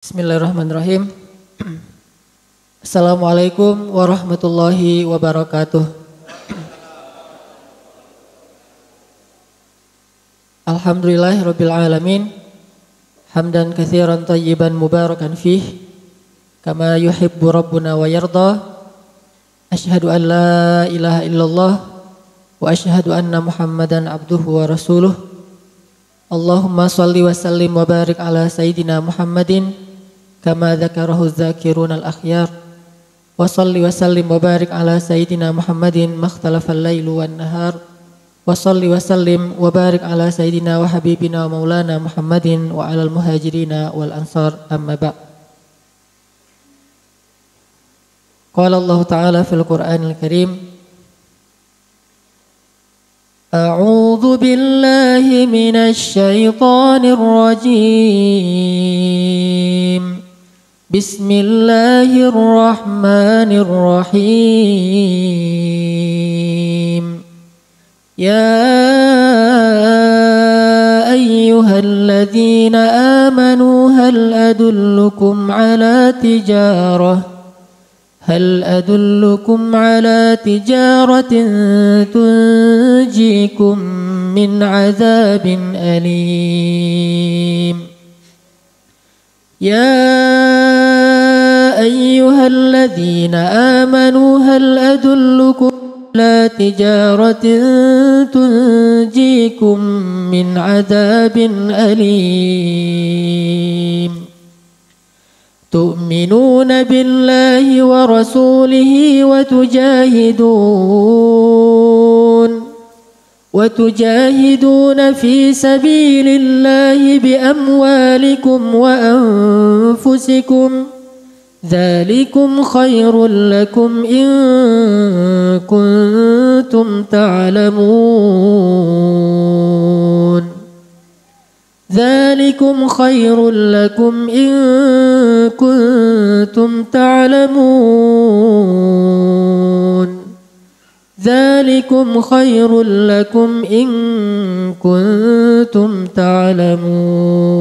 Bismillahirrahmanirrahim. Assalamualaikum warahmatullahi wabarakatuh. Alhamdulillahirabbil alamin. Hamdan katsiran thayyiban mubarakan fih kama yuhibbu rabbuna wa yarda. Asyhadu an la ilaha illallah wa asyhadu anna Muhammadan abduhu wa rasuluh. Allahumma shalli wa sallim wa barik ala sayyidina Muhammadin kama dzakarahu dzakirun al-akhyar wa shalli wa sallim wa barik ala sayyidina Muhammadin makhtalafal lailu wan nahar wa shalli wa sallim wa barik ala sayyidina wa habibina wa maulana Muhammadin wa alal muhajirina wal ansar amma ba'. Qala Allah Ta'ala fil Qur'anil Karim, A'udzu billahi minasy syaithanir rajim. Bismillahirrahmanirrahim. Ya ayyuhalladzina amanu hal adullukum ala tijaratin tunjikum min azabin alim. يا أيها الذين آمنوا هل أدلكم على تجارة تنجيكم من عذاب أليم تؤمنون بالله ورسوله وتجاهدون في سبيل الله بأموالكم وأنفسكم ذلكم خير لكم إن كنتم تعلمون ذلكم خير لكم إن كنتم تعلمون ذلكم خير لكم إن كنتم تعلمون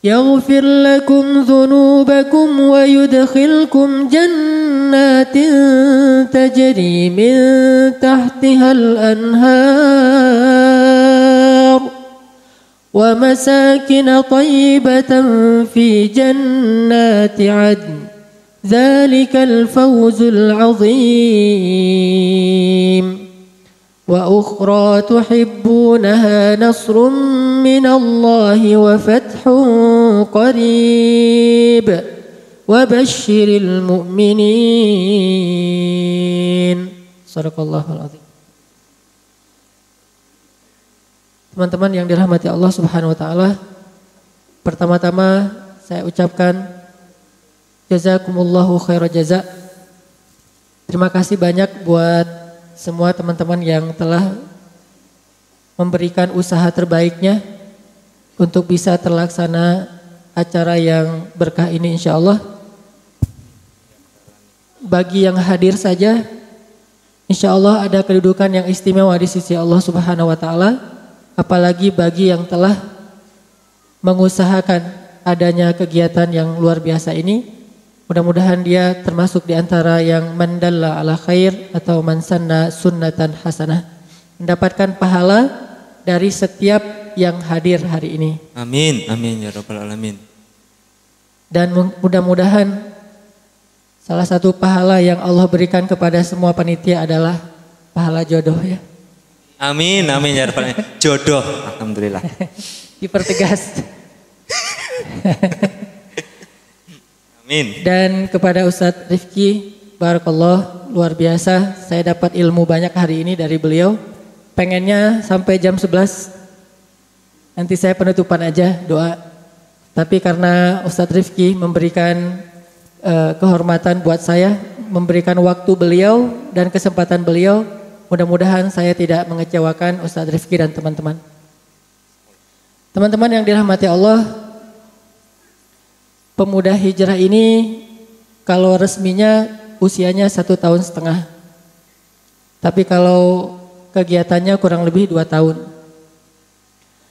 يغفر لكم ذنوبكم ويدخلكم جنات تجري من تحتها الأنهار ومساكن طيبة في جنات عدن ذلك الفوز العظيم وأخرى تحبونها نصر من الله وفتح قريب وبشر المؤمنين. Sadaqallahul azim. Teman-teman yang dirahmati Allah Subhanahu wa taala, pertama-tama saya ucapkan jazakumullahu khairan jaza. Terima kasih banyak buat semua teman-teman yang telah memberikan usaha terbaiknya untuk bisa terlaksana acara yang berkah ini insyaallah. Bagi yang hadir saja, insyaallah ada kedudukan yang istimewa di sisi Allah Subhanahu wa taala, apalagi bagi yang telah mengusahakan adanya kegiatan yang luar biasa ini. Mudah-mudahan dia termasuk di antara yang mandalla ala khair atau mansanna sunnatan hasanah, mendapatkan pahala dari setiap yang hadir hari ini. Amin, amin ya rabbal alamin. Dan mudah-mudahan salah satu pahala yang Allah berikan kepada semua panitia adalah pahala jodoh ya. Amin, amin ya rabbal alamin. Jodoh, alhamdulillah. Dipertegas. Amin. Dan kepada Ustadz Rifki, barakallah, luar biasa. Saya dapat ilmu banyak hari ini dari beliau. Pengennya sampai jam 11. Nanti saya penutupan aja doa. Tapi karena Ustadz Rifki memberikan kehormatan buat saya, memberikan waktu beliau dan kesempatan beliau, mudah-mudahan saya tidak mengecewakan Ustadz Rifki dan teman-teman. Teman-teman yang dirahmati Allah, pemuda hijrah ini kalau resminya usianya 1,5 tahun. Tapi kalau kegiatannya kurang lebih 2 tahun.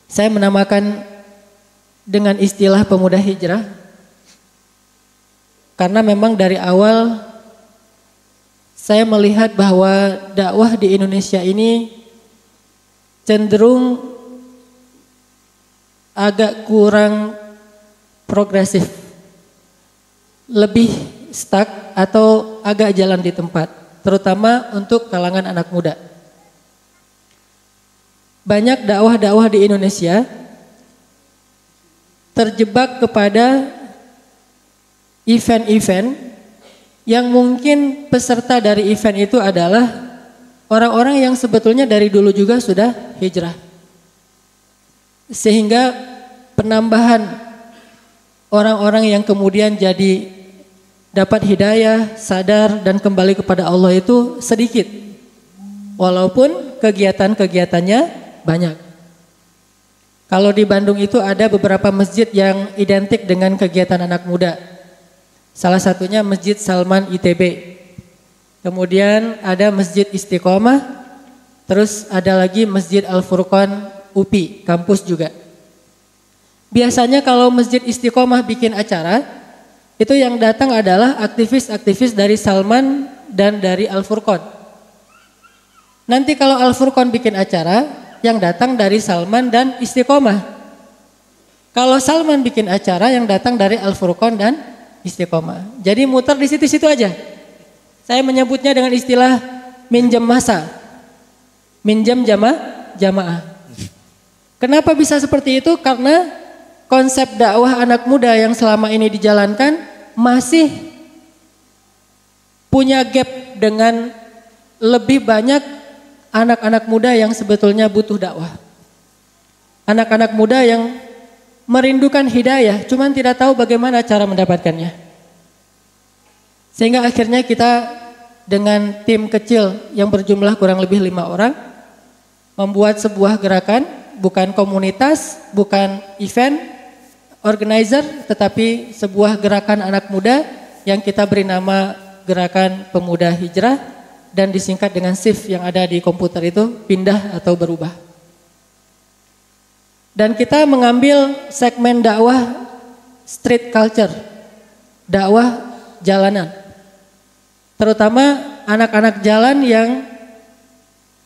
Saya menamakan dengan istilah pemuda hijrah karena memang dari awal saya melihat bahwa dakwah di Indonesia ini cenderung agak kurang progresif, lebih stuck atau agak jalan di tempat, terutama untuk kalangan anak muda. Banyak dakwah-dakwah di Indonesia terjebak kepada event-event yang mungkin peserta dari event itu adalah orang-orang yang sebetulnya dari dulu juga sudah hijrah. Sehingga penambahan orang-orang yang kemudian jadi dapat hidayah, sadar dan kembali kepada Allah itu sedikit. Walaupun kegiatan-kegiatannya banyak. Kalau di Bandung itu ada beberapa masjid yang identik dengan kegiatan anak muda. Salah satunya Masjid Salman ITB. Kemudian ada Masjid Istiqomah. Terus ada lagi Masjid Al-Furqan UPI, kampus juga. Biasanya kalau Masjid Istiqomah bikin acara, itu yang datang adalah aktivis-aktivis dari Salman dan dari Al-Furqan. Nanti kalau Al-Furqan bikin acara, yang datang dari Salman dan Istiqomah. Kalau Salman bikin acara, yang datang dari Al-Furqan dan Istiqomah. Jadi muter di situ-situ aja. Saya menyebutnya dengan istilah minjem masa, minjem jamaah. Kenapa bisa seperti itu? Karena konsep dakwah anak muda yang selama ini dijalankan masih punya gap dengan lebih banyak anak-anak muda yang sebetulnya butuh dakwah. Anak-anak muda yang merindukan hidayah, cuman tidak tahu bagaimana cara mendapatkannya. Sehingga akhirnya kita dengan tim kecil yang berjumlah kurang lebih 5 orang, membuat sebuah gerakan, bukan komunitas, bukan event, organizer, tetapi sebuah gerakan anak muda yang kita beri nama Gerakan Pemuda Hijrah. Dan disingkat dengan shift yang ada di komputer itu pindah atau berubah. Dan kita mengambil segmen dakwah street culture, dakwah jalanan. Terutama anak-anak jalan yang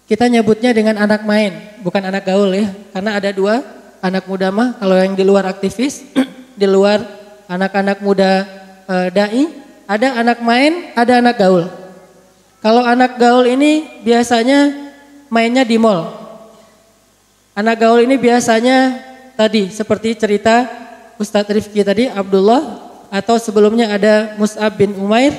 kita nyebutnya dengan anak main, bukan anak gaul ya. Karena ada 2, anak muda mah kalau yang di luar aktivis, di luar anak-anak muda dai, ada anak main, ada anak gaul. Kalau anak gaul ini biasanya mainnya di mall. Anak gaul ini biasanya tadi seperti cerita Ustadz Rifki tadi, Abdullah, atau sebelumnya ada Mus'ab bin Umair.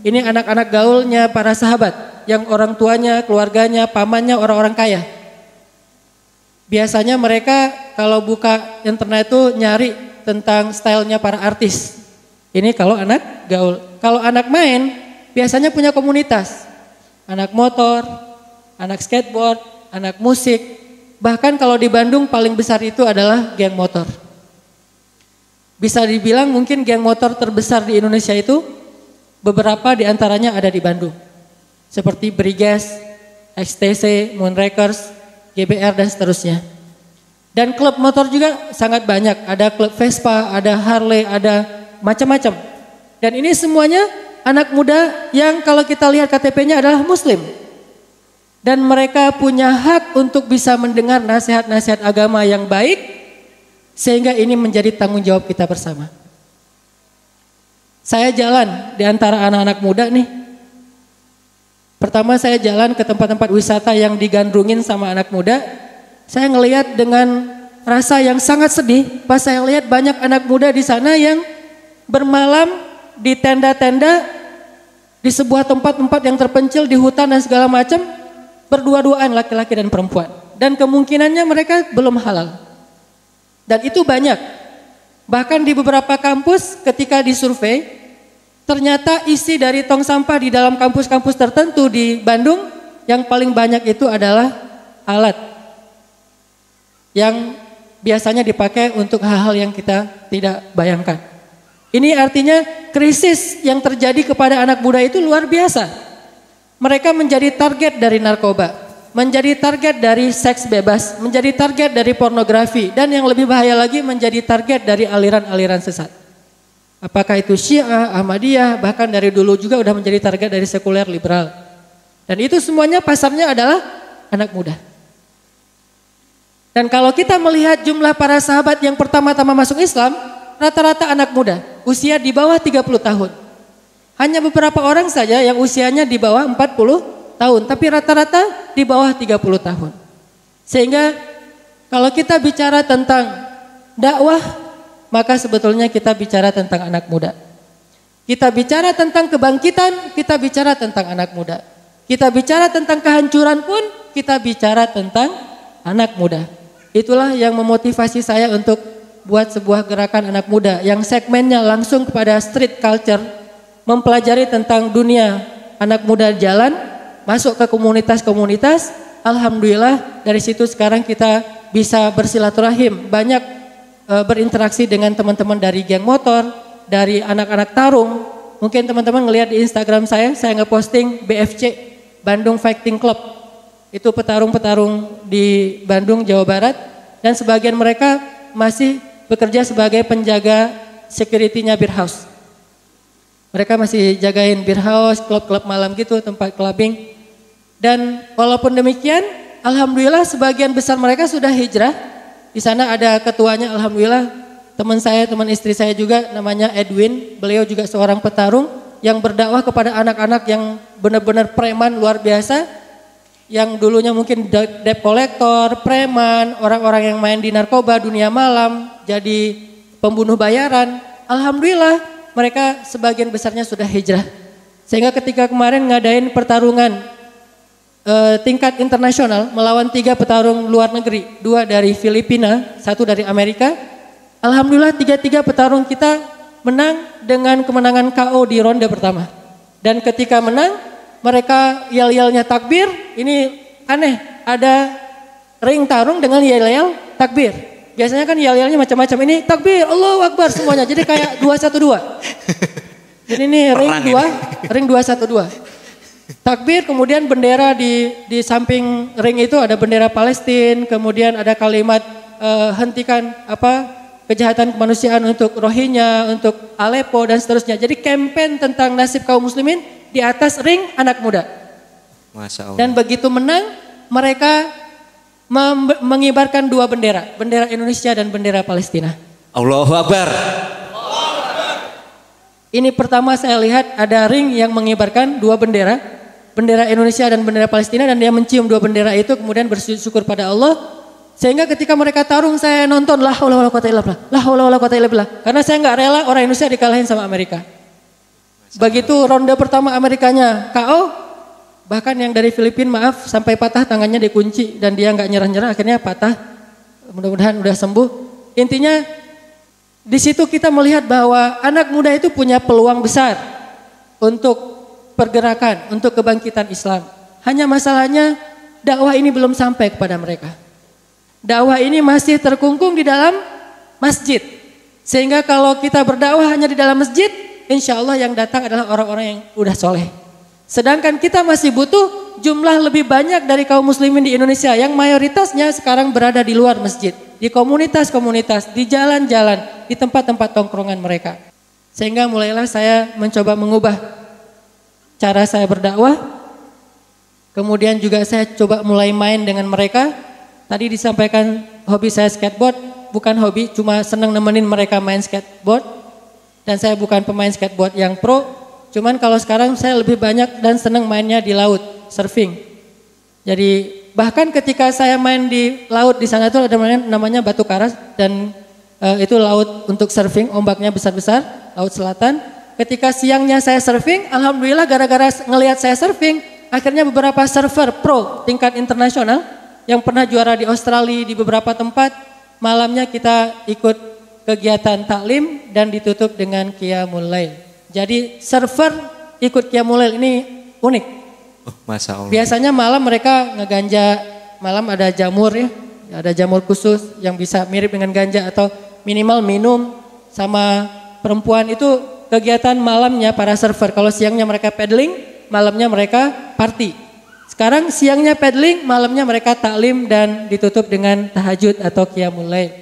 Ini anak-anak gaulnya para sahabat yang orang tuanya, keluarganya, pamannya orang-orang kaya. Biasanya mereka kalau buka internet itu nyari tentang stylenya para artis. Ini kalau anak gaul. Kalau anak main biasanya punya komunitas, anak motor, anak skateboard, anak musik. Bahkan kalau di Bandung paling besar itu adalah geng motor. Bisa dibilang mungkin geng motor terbesar di Indonesia itu beberapa diantaranya ada di Bandung. Seperti Briges, XTC, Moonrakers, GBR dan seterusnya. Dan klub motor juga sangat banyak. Ada klub Vespa, ada Harley, ada macam-macam. Dan ini semuanya anak muda yang kalau kita lihat KTP-nya adalah muslim. Dan mereka punya hak untuk bisa mendengar nasihat-nasihat agama yang baik. Sehingga ini menjadi tanggung jawab kita bersama. Saya jalan di antara anak-anak muda nih. Pertama saya jalan ke tempat-tempat wisata yang digandrungin sama anak muda. Saya ngelihat dengan rasa yang sangat sedih. Pas saya lihat banyak anak muda di sana yang bermalam di tenda-tenda, di sebuah tempat-tempat yang terpencil, di hutan dan segala macam, berdua-duaan laki-laki dan perempuan. Dan kemungkinannya mereka belum halal. Dan itu banyak. Bahkan di beberapa kampus ketika disurvei, ternyata isi dari tong sampah di dalam kampus-kampus tertentu di Bandung, yang paling banyak itu adalah alat. Yang biasanya dipakai untuk hal-hal yang kita tidak bayangkan. Ini artinya krisis yang terjadi kepada anak muda itu luar biasa. Mereka menjadi target dari narkoba. menjadi target dari seks bebas, menjadi target dari pornografi, dan yang lebih bahaya lagi menjadi target dari aliran-aliran sesat. Apakah itu Syiah, Ahmadiyah, bahkan dari dulu juga udah menjadi target dari sekuler liberal. Dan itu semuanya pasarnya adalah anak muda. Dan kalau kita melihat jumlah para sahabat yang pertama-tama masuk Islam, rata-rata anak muda, usia di bawah 30 tahun. Hanya beberapa orang saja yang usianya di bawah 40 tahun, tapi rata-rata di bawah 30 tahun. Sehingga kalau kita bicara tentang dakwah, maka sebetulnya kita bicara tentang anak muda. Kita bicara tentang kebangkitan, kita bicara tentang anak muda. Kita bicara tentang kehancuran pun, kita bicara tentang anak muda. Itulah yang memotivasi saya untuk buat sebuah gerakan anak muda yang segmennya langsung kepada street culture, mempelajari tentang dunia anak muda jalan, masuk ke komunitas-komunitas. Alhamdulillah dari situ sekarang kita bisa bersilaturahim, banyak berinteraksi dengan teman-teman dari geng motor, dari anak-anak tarung. Mungkin teman-teman ngelihat di Instagram saya ngeposting BFC, Bandung Fighting Club. Itu petarung-petarung di Bandung, Jawa Barat, dan sebagian mereka masih bekerja sebagai penjaga security-nya beer house. Mereka masih jagain beer house, klub-klub malam gitu, tempat clubbing. Dan walaupun demikian, alhamdulillah sebagian besar mereka sudah hijrah. Di sana ada ketuanya, alhamdulillah. Teman saya, teman istri saya juga namanya Edwin. Beliau juga seorang petarung yang berdakwah kepada anak-anak yang benar-benar preman luar biasa. Yang dulunya mungkin debt collector, preman, orang-orang yang main di narkoba, dunia malam, jadi pembunuh bayaran. Alhamdulillah mereka sebagian besarnya sudah hijrah. Sehingga ketika kemarin ngadain pertarungan tingkat internasional melawan 3 petarung luar negeri, 2 dari Filipina, 1 dari Amerika. Alhamdulillah 3 petarung kita menang dengan kemenangan KO di ronde pertama. Dan ketika menang, mereka yel-yelnya takbir. Ini aneh, ada ring tarung dengan yel-yel takbir. Biasanya kan yel-yelnya macam-macam, ini takbir, Allahu Akbar semuanya. Jadi kayak 212. Jadi ini ring 212. Takbir, kemudian bendera di samping ring itu ada bendera Palestina, kemudian ada kalimat hentikan kejahatan kemanusiaan untuk Rohingya, untuk Aleppo dan seterusnya. Jadi kampanye tentang nasib kaum muslimin di atas ring anak muda. Masya Allah. Dan begitu menang, mereka mengibarkan 2 bendera, bendera Indonesia dan bendera Palestina. Allahu Akbar. Ini pertama saya lihat ada ring yang mengibarkan 2 bendera, bendera Indonesia dan bendera Palestina, dan dia mencium 2 bendera itu kemudian bersyukur pada Allah. Sehingga ketika mereka tarung saya nonton la haula wala quwata illa billah, la haula wala quwata illa billah, karena saya nggak rela orang Indonesia dikalahin sama Amerika. Begitu ronde pertama Amerikanya KO, bahkan yang dari Filipina maaf sampai patah tangannya dikunci dan dia nggak nyerah-nyerah, akhirnya patah. Mudah-mudahan udah sembuh. Intinya di situ kita melihat bahwa anak muda itu punya peluang besar untuk pergerakan, untuk kebangkitan Islam. Hanya masalahnya dakwah ini belum sampai kepada mereka. Dakwah ini masih terkungkung di dalam masjid. Sehingga kalau kita berdakwah hanya di dalam masjid, insya Allah yang datang adalah orang-orang yang udah soleh. Sedangkan kita masih butuh jumlah lebih banyak dari kaum muslimin di Indonesia yang mayoritasnya sekarang berada di luar masjid, di komunitas-komunitas, di jalan-jalan, di tempat-tempat tongkrongan mereka. Sehingga mulailah saya mencoba mengubah cara saya berdakwah. Kemudian juga saya coba mulai main dengan mereka. Tadi disampaikan hobi saya skateboard, bukan hobi, cuma senang nemenin mereka main skateboard. Dan saya bukan pemain skateboard yang pro, cuman kalau sekarang saya lebih banyak dan senang mainnya di laut, surfing. Jadi bahkan ketika saya main di laut di sana itu ada namanya Batu Karas, dan itu laut untuk surfing, ombaknya besar-besar, laut selatan. Ketika siangnya saya surfing, alhamdulillah gara-gara ngelihat saya surfing, akhirnya beberapa surfer pro tingkat internasional yang pernah juara di Australia di beberapa tempat, malamnya kita ikut kegiatan taklim dan ditutup dengan qiyamul lail. Jadi surfer ikut qiyamul lail ini unik. Oh, Masya Allah. Biasanya malam mereka ngeganja, malam ada jamur ya, ada jamur khusus yang bisa mirip dengan ganja atau minimal minum sama perempuan. Itu kegiatan malamnya para surfer. Kalau siangnya mereka paddling, malamnya mereka party. Sekarang siangnya paddling, malamnya mereka taklim dan ditutup dengan tahajud atau qiyamul lail.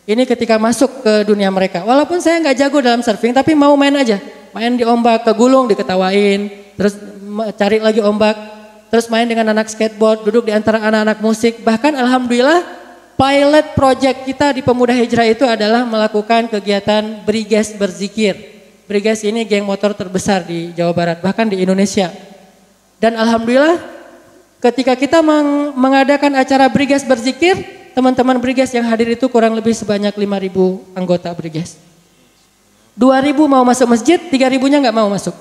Ini ketika masuk ke dunia mereka. Walaupun saya nggak jago dalam surfing, tapi mau main aja. Main di ombak, kegulung, diketawain, terus cari lagi ombak, terus main dengan anak skateboard, duduk di antara anak-anak musik. Bahkan alhamdulillah pilot project kita di Pemuda Hijrah itu adalah melakukan kegiatan Briges berzikir. Briges ini geng motor terbesar di Jawa Barat, bahkan di Indonesia. Dan alhamdulillah ketika kita mengadakan acara Briges berzikir, teman-teman Briges yang hadir itu kurang lebih sebanyak 5.000 anggota Briges. 2.000 mau masuk masjid, 3.000-nya nggak mau masuk.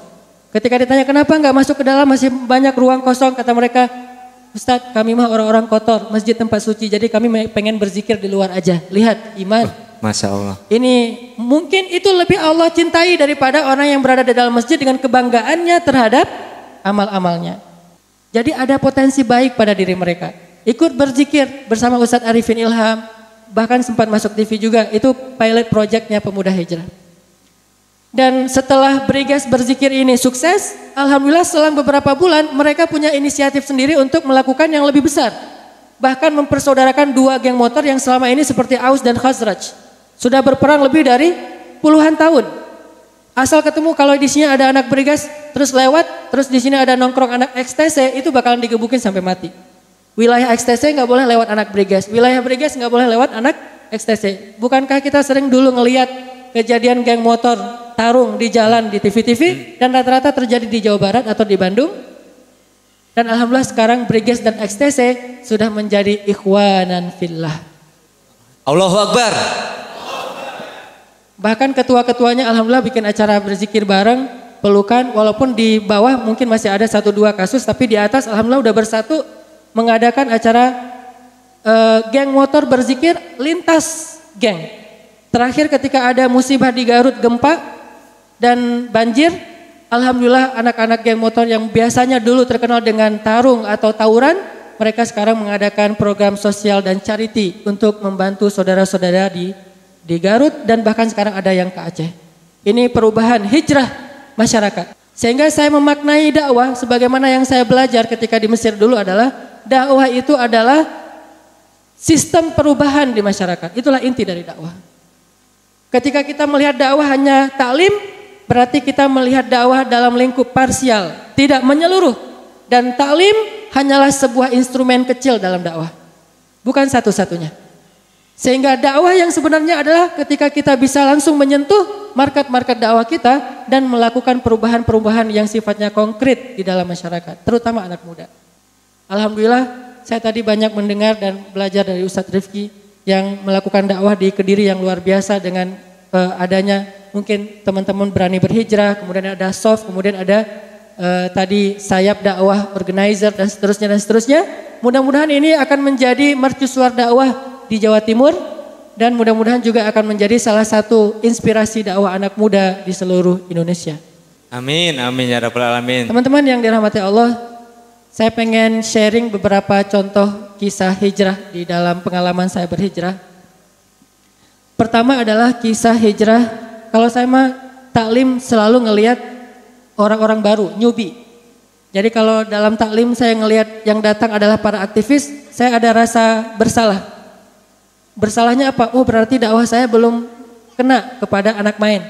Ketika ditanya kenapa nggak masuk ke dalam, masih banyak ruang kosong, kata mereka, Ustadz, kami mah orang-orang kotor, masjid tempat suci, jadi kami pengen berzikir di luar aja. Lihat, iman. Masya Allah. Ini mungkin itu lebih Allah cintai daripada orang yang berada di dalam masjid dengan kebanggaannya terhadap amal-amalnya. Jadi ada potensi baik pada diri mereka. Ikut berzikir bersama Ustadz Arifin Ilham, bahkan sempat masuk TV juga, itu pilot projectnya Pemuda Hijrah. Dan setelah Briges berzikir ini sukses, alhamdulillah selang beberapa bulan mereka punya inisiatif sendiri untuk melakukan yang lebih besar. Bahkan mempersaudarakan 2 geng motor yang selama ini seperti Aus dan Khazraj. Sudah berperang lebih dari puluhan tahun. Asal ketemu kalau di sini ada anak Briges terus lewat, terus di sini ada nongkrong anak XTC, itu bakalan digebukin sampai mati. Wilayah XTC nggak boleh lewat anak Briges, wilayah Briges nggak boleh lewat anak XTC. Bukankah kita sering dulu ngelihat kejadian geng motor tarung di jalan di TV-TV dan rata-rata terjadi di Jawa Barat atau di Bandung? Dan alhamdulillah sekarang Briges dan XTC sudah menjadi ikhwanan fillah. Allahu Akbar. Bahkan ketua-ketuanya alhamdulillah bikin acara berzikir bareng, pelukan, walaupun di bawah mungkin masih ada 1-2 kasus, tapi di atas alhamdulillah udah bersatu mengadakan acara geng motor berzikir lintas geng. Terakhir ketika ada musibah di Garut, gempa dan banjir, alhamdulillah anak-anak geng motor yang biasanya dulu terkenal dengan tarung atau tawuran, mereka sekarang mengadakan program sosial dan charity untuk membantu saudara-saudara di Garut dan bahkan sekarang ada yang ke Aceh. Ini perubahan hijrah masyarakat. Sehingga saya memaknai dakwah sebagaimana yang saya belajar ketika di Mesir dulu adalah dakwah itu adalah sistem perubahan di masyarakat. Itulah inti dari dakwah. Ketika kita melihat dakwah hanya taklim, berarti kita melihat dakwah dalam lingkup parsial, tidak menyeluruh. Dan taklim hanyalah sebuah instrumen kecil dalam dakwah, bukan satu-satunya. Sehingga dakwah yang sebenarnya adalah ketika kita bisa langsung menyentuh market-market dakwah kita dan melakukan perubahan-perubahan yang sifatnya konkret di dalam masyarakat, terutama anak muda. Alhamdulillah saya tadi banyak mendengar dan belajar dari Ustadz Rifki yang melakukan dakwah di Kediri yang luar biasa dengan adanya mungkin teman-teman berani berhijrah, kemudian ada soft, kemudian ada tadi sayap dakwah, organizer dan seterusnya. Mudah-mudahan ini akan menjadi mercusuar dakwah di Jawa Timur dan mudah-mudahan juga akan menjadi salah satu inspirasi dakwah anak muda di seluruh Indonesia. Amin, amin ya rabbal alamin. Teman-teman yang dirahmati Allah, saya pengen sharing beberapa contoh kisah hijrah di dalam pengalaman saya berhijrah. Pertama adalah kisah hijrah, kalau saya mah taklim selalu ngelihat orang-orang baru, newbie. Jadi kalau dalam taklim saya ngelihat yang datang adalah para aktivis, saya ada rasa bersalah. Bersalahnya apa? Oh berarti dakwah saya belum kena kepada anak main.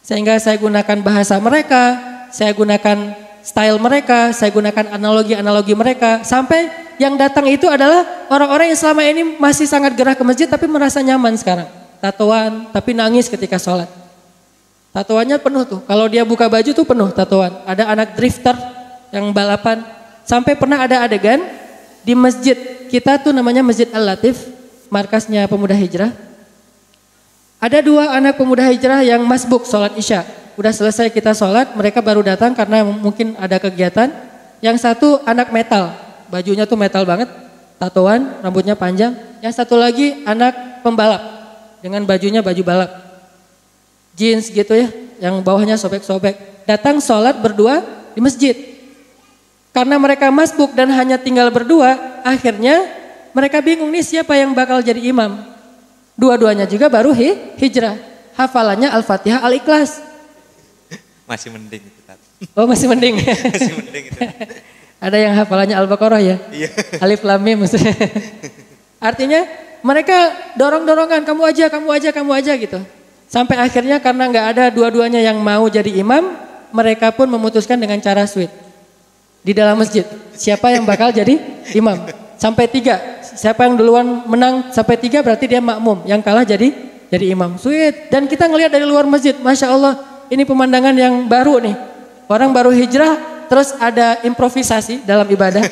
Sehingga saya gunakan bahasa mereka, saya gunakan style mereka, saya gunakan analogi-analogi mereka. Sampai yang datang itu adalah orang-orang yang selama ini masih sangat gerah ke masjid tapi merasa nyaman sekarang. Tatoan tapi nangis ketika sholat. Tatoannya penuh tuh, kalau dia buka baju tuh penuh tatoan. Ada anak drifter yang balapan. Sampai pernah ada adegan di masjid kita tuh namanya Masjid Al-Latif, markasnya Pemuda Hijrah. Ada 2 anak pemuda hijrah yang masbuk sholat isya. Udah selesai kita sholat, mereka baru datang karena mungkin ada kegiatan. Yang satu anak metal, bajunya tuh metal banget, tatoan, rambutnya panjang. Yang satu lagi anak pembalap, dengan bajunya baju balap. Jeans gitu ya, yang bawahnya sobek-sobek. Datang sholat berdua di masjid. Karena mereka masbuk dan hanya tinggal berdua, akhirnya mereka bingung nih siapa yang bakal jadi imam. Dua-duanya juga baru hijrah. Hafalannya Al-Fatihah, Al-Ikhlas. Masih mending itu. Oh masih mending. Masih mending itu. Ada yang hafalannya Al-Baqarah ya? Iya. Alif Lam Mim maksudnya. Artinya mereka dorong-dorongan, kamu aja gitu. Sampai akhirnya karena nggak ada dua-duanya yang mau jadi imam, mereka pun memutuskan dengan cara sweet. Di dalam masjid, siapa yang bakal jadi imam? Sampai 3, siapa yang duluan menang sampai 3 berarti dia makmum. Yang kalah jadi imam. Sweet. Dan kita ngelihat dari luar masjid, Masya Allah, ini pemandangan yang baru nih. Orang baru hijrah, terus ada improvisasi dalam ibadah.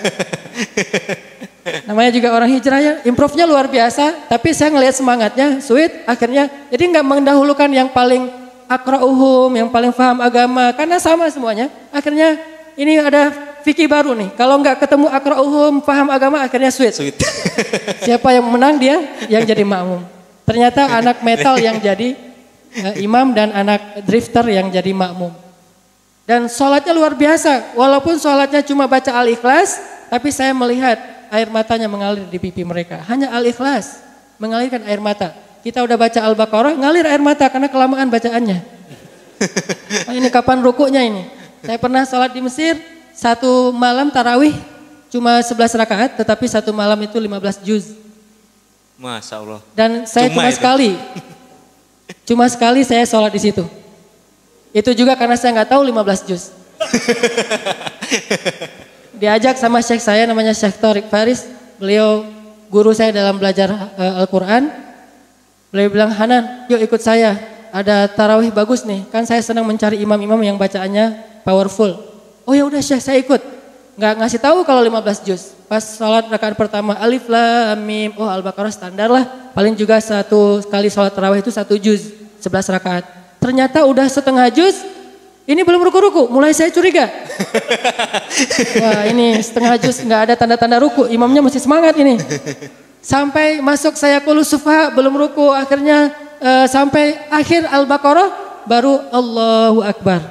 Namanya juga orang hijrah ya, improvnya luar biasa. Tapi saya ngelihat semangatnya, sweet. Akhirnya, jadi nggak mendahulukan yang paling akra'uhum, yang paling paham agama. Karena sama semuanya. Akhirnya ini ada fikih baru nih. Kalau nggak ketemu akra'uhum, paham agama, akhirnya sweet. Siapa yang menang dia yang jadi makmum. Ternyata anak metal yang jadi imam dan anak drifter yang jadi makmum. Dan sholatnya luar biasa. Walaupun sholatnya cuma baca Al-Ikhlas, tapi saya melihat air matanya mengalir di pipi mereka. Hanya Al-Ikhlas mengalirkan air mata. Kita udah baca Al-Baqarah, ngalir air mata karena kelamaan bacaannya. Nah, ini kapan rukuknya ini? Saya pernah sholat di Mesir, satu malam tarawih cuma 11 rakaat, tetapi satu malam itu 15 juz. Masya Allah. Dan saya cuma sekali saya sholat di situ. Itu juga karena saya nggak tahu 15 juz. Diajak sama syekh saya namanya Syekh Tariq Faris. Beliau guru saya dalam belajar Al-Quran. Beliau bilang, Hanan yuk ikut saya. Ada tarawih bagus nih. Kan saya senang mencari imam-imam yang bacaannya powerful. Oh ya udah Syekh saya ikut. Nggak ngasih tahu kalau 15 juz. Pas sholat rakaat pertama Alif Lam Mim. Oh Al-Baqarah standar lah. Paling juga satu kali sholat tarawih itu 1 juz. 11 rakaat. Ternyata udah setengah juz, ini belum ruku-ruku, mulai saya curiga. Wah ini setengah juz nggak ada tanda-tanda ruku, imamnya masih semangat ini. Sampai masuk saya qulus sufaha belum ruku, akhirnya sampai akhir Al-Baqarah baru Allahu Akbar.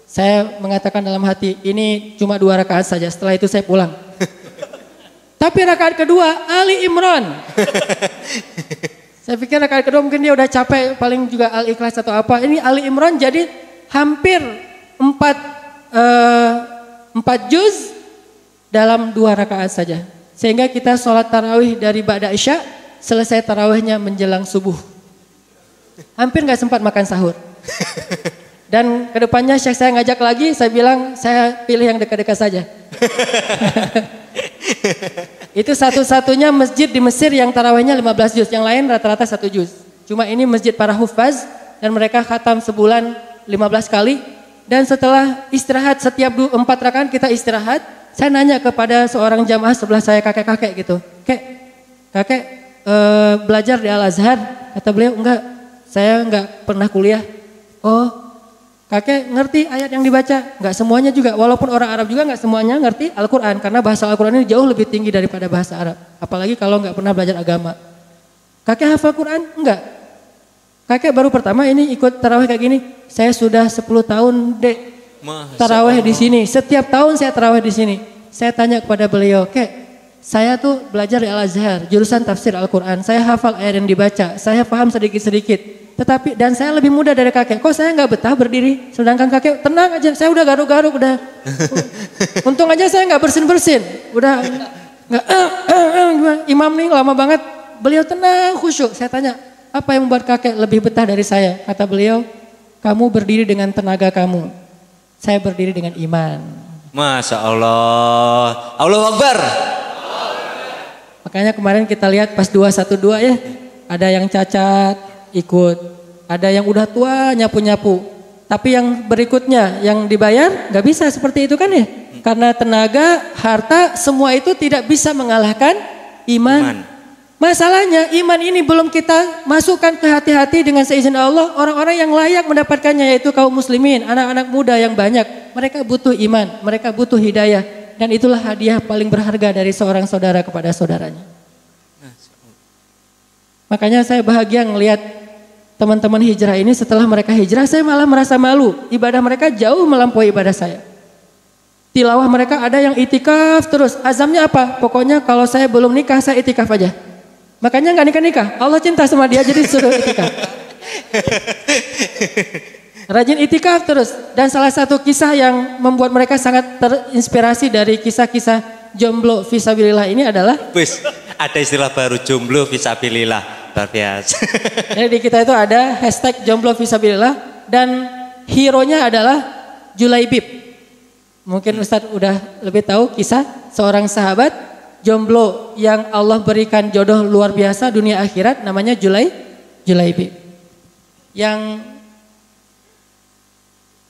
Saya mengatakan dalam hati, ini cuma 2 rakaat saja, setelah itu saya pulang. Tapi rakaat kedua Ali Imran. Saya pikir rakaat kedua mungkin dia udah capek, paling juga Al-Ikhlas atau apa. Ini Ali Imran jadi hampir 4 juz dalam 2 rakaat saja. Sehingga kita sholat tarawih dari Ba'da Isya, selesai tarawihnya menjelang subuh. Hampir gak sempat makan sahur. Dan kedepannya Syekh saya ngajak lagi, saya bilang saya pilih yang dekat-dekat saja. Itu satu-satunya masjid di Mesir yang tarawihnya 15 juz, yang lain rata-rata 1 juz. Cuma ini masjid para hufaz dan mereka khatam sebulan 15 kali. Dan setelah istirahat setiap 4 rakaat kita istirahat, saya nanya kepada seorang jamaah sebelah saya kakek-kakek gitu. Kakek belajar di Al-Azhar? Kata beliau, enggak, saya enggak pernah kuliah. Oh, kakek ngerti ayat yang dibaca? Enggak semuanya juga, walaupun orang Arab juga enggak semuanya ngerti Al-Quran. Karena bahasa Al-Quran ini jauh lebih tinggi daripada bahasa Arab. Apalagi kalau enggak pernah belajar agama. Kakek hafal Quran? Enggak. Kakek baru pertama ini ikut tarawih kayak gini. Saya sudah 10 tahun dek tarawih di sini. Setiap tahun saya tarawih di sini. Saya tanya kepada beliau, Kek, saya tuh belajar di Al-Azhar, jurusan tafsir Al-Quran. Saya hafal ayat yang dibaca, saya paham sedikit-sedikit. Tetapi dan saya lebih muda dari kakek. Kok saya nggak betah berdiri? Sedangkan kakek tenang aja. Saya udah garuk-garuk udah. Untung aja saya nggak bersin-bersin. Udah nggak. Imam nih lama banget. Beliau tenang khusyuk. Saya tanya, apa yang membuat kakek lebih betah dari saya? Kata beliau, kamu berdiri dengan tenaga kamu. Saya berdiri dengan iman. Masya Allah. Allahu Akbar. Makanya kemarin kita lihat pas 212 ya. Ada yang cacat ikut. Ada yang udah tua nyapu-nyapu. Tapi yang berikutnya yang dibayar gak bisa seperti itu kan ya. Karena tenaga, harta, semua itu tidak bisa mengalahkan iman. Masalahnya iman ini belum kita masukkan ke hati-hati dengan seizin Allah. Orang-orang yang layak mendapatkannya yaitu kaum muslimin, anak-anak muda yang banyak. Mereka butuh iman, mereka butuh hidayah. Dan itulah hadiah paling berharga dari seorang saudara kepada saudaranya. Makanya saya bahagia ngelihat teman-teman hijrah ini setelah mereka hijrah, saya malah merasa malu. Ibadah mereka jauh melampaui ibadah saya. Tilawah mereka ada yang itikaf terus. Azamnya apa? Pokoknya kalau saya belum nikah, saya itikaf aja. Makanya nggak nikah-nikah. Allah cinta sama dia jadi suruh itikaf. Rajin itikaf terus. Dan salah satu kisah yang membuat mereka sangat terinspirasi dari kisah-kisah jomblo fisabilillah ini adalah Wis, ada istilah baru jomblo fisabilillah. Luar biasa. jadi di kita itu ada hashtag jomblo fisabilillah dan hero-nya adalah Julaibib. Mungkin Ustadz udah lebih tahu kisah seorang sahabat jomblo yang Allah berikan jodoh luar biasa dunia akhirat, namanya Julaibib. Yang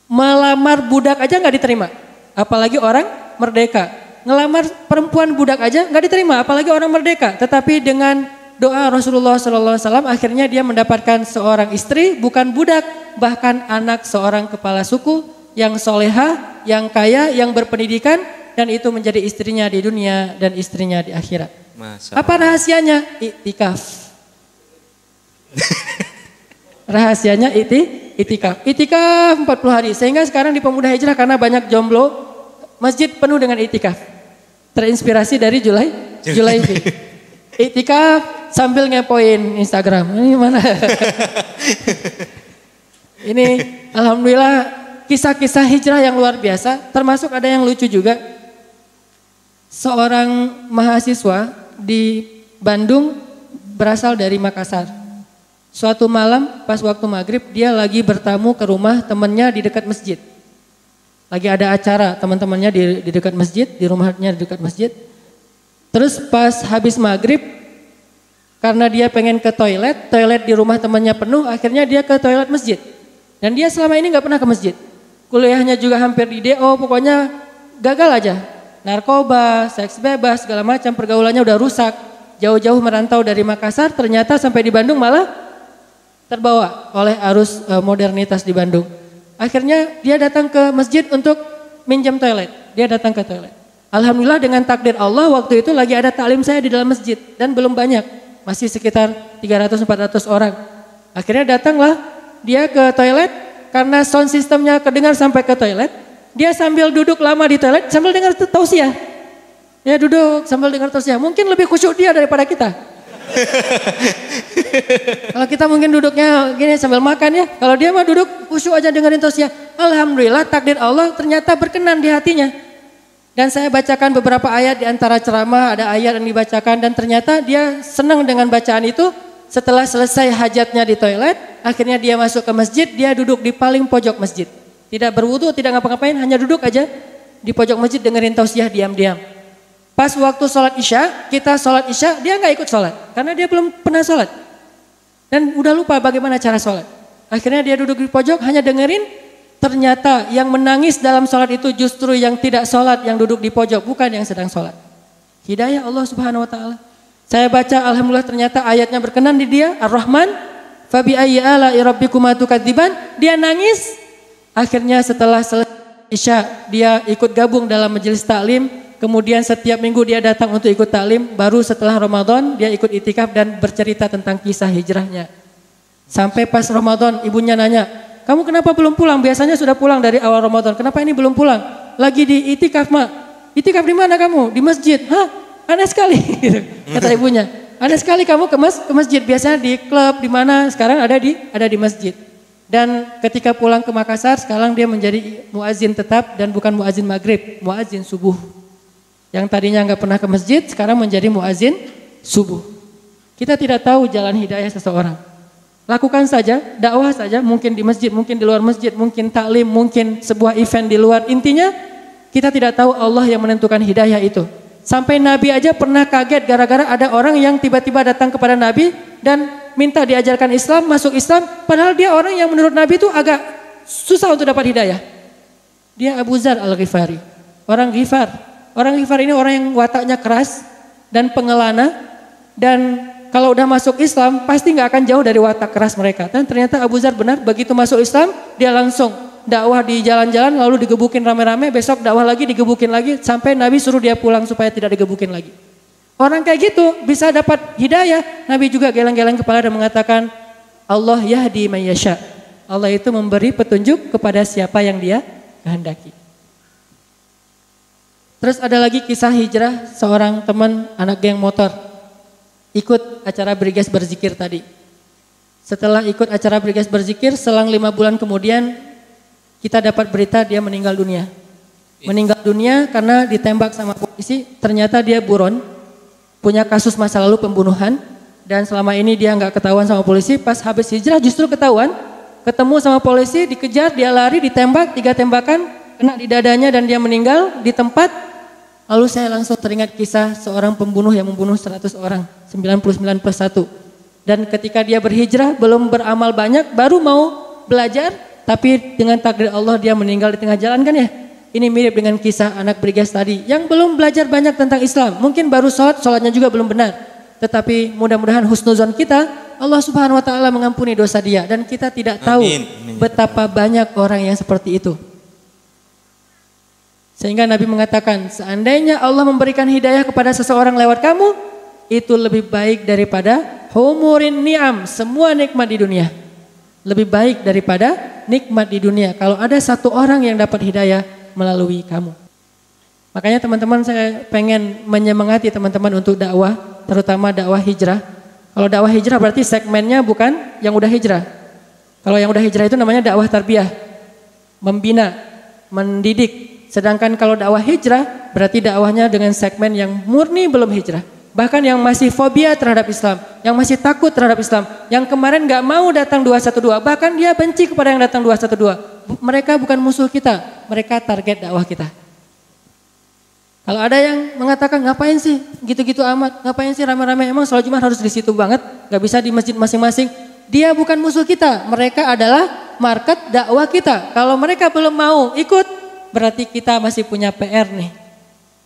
melamar budak aja nggak diterima, apalagi orang merdeka. Ngelamar perempuan budak aja nggak diterima, apalagi orang merdeka. Tetapi dengan doa Rasulullah SAW akhirnya dia mendapatkan seorang istri, bukan budak, bahkan anak seorang kepala suku yang soleha, yang kaya, yang berpendidikan, dan itu menjadi istrinya di dunia dan istrinya di akhirat. Apa rahasianya? Iktikaf. Rahasianya itikaf. Itikaf 40 hari. Sehingga sekarang di Pemuda Hijrah karena banyak jomblo, masjid penuh dengan itikaf. Terinspirasi dari Julaibib. Itikaf sambil ngepoin Instagram. Ini mana? Ini alhamdulillah kisah-kisah hijrah yang luar biasa. Termasuk ada yang lucu juga. Seorang mahasiswa di Bandung berasal dari Makassar. Suatu malam pas waktu maghrib dia lagi bertamu ke rumah temannya di dekat masjid. Lagi ada acara teman-temannya di dekat masjid, di rumahnya di dekat masjid. Terus pas habis maghrib karena dia pengen ke toilet di rumah temannya penuh, akhirnya dia ke toilet masjid. Dan dia selama ini nggak pernah ke masjid. Kuliahnya juga hampir di DO, pokoknya gagal aja. Narkoba, seks bebas, segala macam, pergaulannya udah rusak. Jauh-jauh merantau dari Makassar, ternyata sampai di Bandung malah terbawa oleh arus modernitas di Bandung. Akhirnya dia datang ke masjid untuk minjam toilet. Dia datang ke toilet. Alhamdulillah dengan takdir Allah waktu itu lagi ada taklim saya di dalam masjid. Dan belum banyak. Masih sekitar 300-400 orang. Akhirnya datanglah dia ke toilet. Karena sound systemnya kedengar sampai ke toilet. Dia sambil duduk lama di toilet sambil dengar tausiah. Ya duduk sambil dengar tausiah. Mungkin lebih khusyuk dia daripada kita. Kalau kita mungkin duduknya gini sambil makan ya. Kalau dia mah duduk khusyuk aja dengerin tausiah. Alhamdulillah takdir Allah ternyata berkenan di hatinya. Dan saya bacakan beberapa ayat di antara ceramah, ada ayat yang dibacakan dan ternyata dia senang dengan bacaan itu. Setelah selesai hajatnya di toilet, akhirnya dia masuk ke masjid, dia duduk di paling pojok masjid. Tidak berwudu, tidak ngapa-ngapain, hanya duduk aja di pojok masjid dengerin tausiah diam-diam. Pas waktu sholat isya, kita sholat isya, dia nggak ikut sholat. Karena dia belum pernah sholat. Dan udah lupa bagaimana cara sholat. Akhirnya dia duduk di pojok, hanya dengerin. Ternyata yang menangis dalam sholat itu justru yang tidak sholat, yang duduk di pojok, bukan yang sedang sholat. Hidayah Allah Subhanahu Wa Taala. Saya baca alhamdulillah ternyata ayatnya berkenan di dia. Ar-Rahman, fabi ayyi ala'i rabbikuma tukadziban. Dia nangis. Akhirnya setelah selesai isya, dia ikut gabung dalam majelis taklim. Kemudian setiap minggu dia datang untuk ikut taklim. Baru setelah Ramadan dia ikut itikaf dan bercerita tentang kisah hijrahnya. Sampai pas Ramadan ibunya nanya, kamu kenapa belum pulang? Biasanya sudah pulang dari awal Ramadan. Kenapa ini belum pulang? Lagi di itikaf, Mak. Itikaf di mana kamu? Di masjid. Hah? Aneh sekali. Kata ibunya. Aneh sekali kamu ke masjid. Biasanya di klub, di mana? Sekarang ada di masjid. Dan ketika pulang ke Makassar, sekarang dia menjadi muazin tetap dan bukan muazin maghrib, muazin subuh. Yang tadinya nggak pernah ke masjid, sekarang menjadi muazin subuh. Kita tidak tahu jalan hidayah seseorang. Lakukan saja, dakwah saja, mungkin di masjid, mungkin di luar masjid, mungkin taklim, mungkin sebuah event di luar. Intinya kita tidak tahu Allah yang menentukan hidayah itu. Sampai Nabi aja pernah kaget gara-gara ada orang yang tiba-tiba datang kepada Nabi dan minta diajarkan Islam, masuk Islam. Padahal dia orang yang menurut Nabi itu agak susah untuk dapat hidayah. Dia Abu Zar Al-Ghifari, orang Ghifar. Orang Ghifar ini orang yang wataknya keras dan pengelana. Dan kalau udah masuk Islam pasti nggak akan jauh dari watak keras mereka. Dan ternyata Abu Zar benar, begitu masuk Islam dia langsung dakwah di jalan-jalan lalu digebukin rame-rame, besok dakwah lagi digebukin lagi sampai Nabi suruh dia pulang supaya tidak digebukin lagi. Orang kayak gitu bisa dapat hidayah. Nabi juga geleng-geleng kepala dan mengatakan Allah yahdi man yasha. Allah itu memberi petunjuk kepada siapa yang dia kehendaki. Terus ada lagi kisah hijrah seorang teman anak geng motor ikut acara Briges Berzikir tadi. Setelah ikut acara Briges Berzikir selang 5 bulan kemudian kita dapat berita dia meninggal dunia. Meninggal dunia karena ditembak sama polisi, ternyata dia buron, punya kasus masa lalu pembunuhan, dan selama ini dia nggak ketahuan sama polisi. Pas habis hijrah justru ketahuan, ketemu sama polisi, dikejar, dia lari, ditembak 3 tembakan, kena di dadanya dan dia meninggal di tempat. Lalu saya langsung teringat kisah seorang pembunuh yang membunuh 100 orang, 99 plus 1. Dan ketika dia berhijrah, belum beramal banyak, baru mau belajar, tapi dengan takdir Allah dia meninggal di tengah jalan kan ya. Ini mirip dengan kisah anak Briges tadi, yang belum belajar banyak tentang Islam. Mungkin baru sholatnya juga belum benar. Tetapi mudah-mudahan husnuzon kita, Allah Subhanahu wa taala mengampuni dosa dia, dan kita tidak tahu betapa banyak orang yang seperti itu. Sehingga Nabi mengatakan, seandainya Allah memberikan hidayah kepada seseorang lewat kamu, itu lebih baik daripada humurin ni'am, semua nikmat di dunia. Lebih baik daripada nikmat di dunia kalau ada satu orang yang dapat hidayah melalui kamu. Makanya teman-teman, saya pengen menyemangati teman-teman untuk dakwah, terutama dakwah hijrah. Kalau dakwah hijrah berarti segmennya bukan yang udah hijrah. Kalau yang udah hijrah itu namanya dakwah tarbiyah, membina, mendidik. Sedangkan kalau dakwah hijrah berarti dakwahnya dengan segmen yang murni belum hijrah. Bahkan yang masih fobia terhadap Islam, yang masih takut terhadap Islam, yang kemarin gak mau datang 212, bahkan dia benci kepada yang datang 212. Mereka bukan musuh kita, mereka target dakwah kita. Kalau ada yang mengatakan ngapain sih gitu-gitu amat, ngapain sih rame-rame, emang sholat Jumat harus di situ banget, gak bisa di masjid masing-masing. Dia bukan musuh kita, mereka adalah market dakwah kita. Kalau mereka belum mau ikut, berarti kita masih punya PR nih.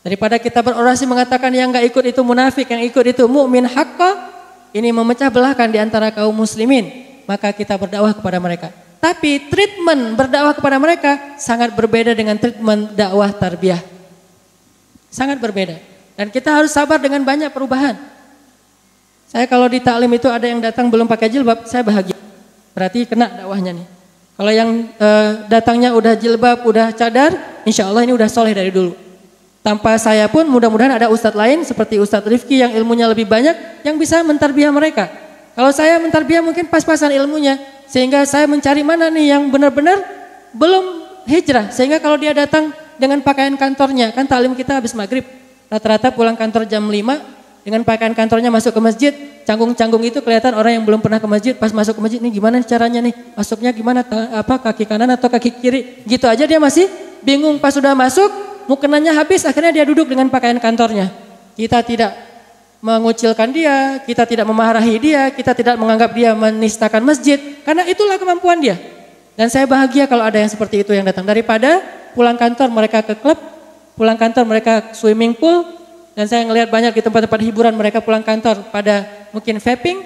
Daripada kita berorasi mengatakan yang gak ikut itu munafik, yang ikut itu mukmin haqqa, ini memecah belahkan di antara kaum muslimin, maka kita berdakwah kepada mereka. Tapi treatment berdakwah kepada mereka sangat berbeda dengan treatment dakwah tarbiyah. Sangat berbeda. Dan kita harus sabar dengan banyak perubahan. Saya kalau di taklim itu ada yang datang belum pakai jilbab, saya bahagia. Berarti kena dakwahnya nih. Kalau yang datangnya udah jilbab, udah cadar, insya Allah ini udah soleh dari dulu. Tanpa saya pun mudah-mudahan ada ustadz lain seperti Ustadz Rifki yang ilmunya lebih banyak yang bisa mentarbiah mereka. Kalau saya mentarbiah mungkin pas-pasan ilmunya, sehingga saya mencari mana nih yang benar-benar belum hijrah. Sehingga kalau dia datang dengan pakaian kantornya, kan taklim kita habis maghrib, rata-rata pulang kantor jam 5, dengan pakaian kantornya masuk ke masjid, canggung-canggung itu kelihatan orang yang belum pernah ke masjid. Pas masuk ke masjid, nih gimana caranya nih, masuknya gimana, kaki kanan atau kaki kiri, gitu aja dia masih bingung. Pas sudah masuk, mukenanya habis, akhirnya dia duduk dengan pakaian kantornya. Kita tidak mengucilkan dia, kita tidak memarahi dia, kita tidak menganggap dia menistakan masjid, karena itulah kemampuan dia. Dan saya bahagia kalau ada yang seperti itu yang datang, daripada pulang kantor mereka ke klub, pulang kantor mereka swimming pool, dan saya ngelihat banyak di tempat-tempat hiburan mereka pulang kantor pada mungkin vaping,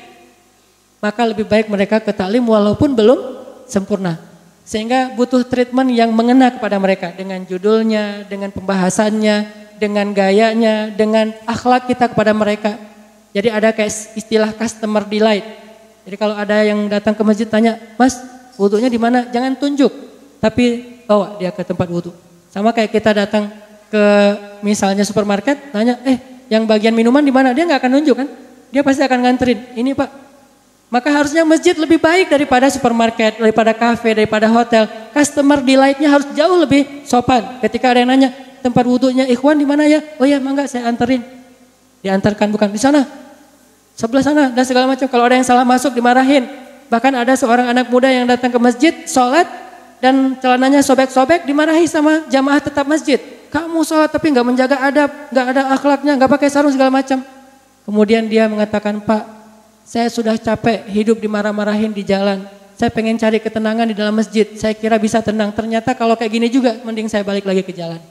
maka lebih baik mereka ke taklim walaupun belum sempurna. Sehingga butuh treatment yang mengena kepada mereka dengan judulnya, dengan pembahasannya, dengan gayanya, dengan akhlak kita kepada mereka. Jadi ada kayak istilah customer delight. Jadi kalau ada yang datang ke masjid tanya, "Mas, wudunya di mana?" Jangan tunjuk, tapi bawa dia ke tempat wudu. Sama kayak kita datang ke misalnya supermarket, tanya, yang bagian minuman di mana? Dia nggak akan nunjuk kan? Dia pasti akan nganterin. Ini Pak. Maka harusnya masjid lebih baik daripada supermarket, daripada kafe, daripada hotel. Customer delight-nya harus jauh lebih sopan. Ketika ada yang nanya, tempat wudunya ikhwan di mana ya? Oh ya, mangga saya anterin. Diantarkan, bukan di sana, sebelah sana, dan segala macam. Kalau ada yang salah masuk dimarahin. Bahkan ada seorang anak muda yang datang ke masjid, sholat, dan celananya sobek-sobek, dimarahi sama jamaah tetap masjid. Kamu sholat tapi nggak menjaga adab, nggak ada akhlaknya, nggak pakai sarung segala macam. Kemudian dia mengatakan, "Pak, saya sudah capek hidup dimarah-marahin di jalan. Saya pengen cari ketenangan di dalam masjid. Saya kira bisa tenang. Ternyata kalau kayak gini juga, mending saya balik lagi ke jalan."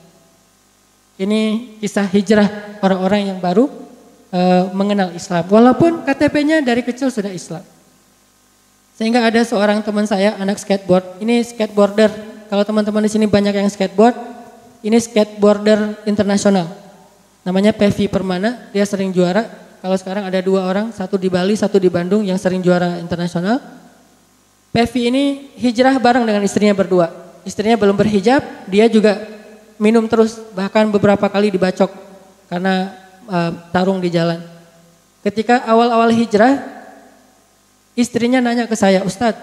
Ini kisah hijrah orang-orang yang baru mengenal Islam. Walaupun KTP-nya dari kecil sudah Islam. Sehingga ada seorang teman saya, anak skateboard. Ini skateboarder. Kalau teman-teman di sini banyak yang skateboard, ini skateboarder internasional. Namanya Pevi Permana, dia sering juara. Kalau sekarang ada 2 orang, satu di Bali, satu di Bandung yang sering juara internasional. Pevi ini hijrah bareng dengan istrinya berdua. Istrinya belum berhijab, dia juga minum terus, bahkan beberapa kali dibacok karena tarung di jalan. Ketika awal-awal hijrah, istrinya nanya ke saya, "Ustadz,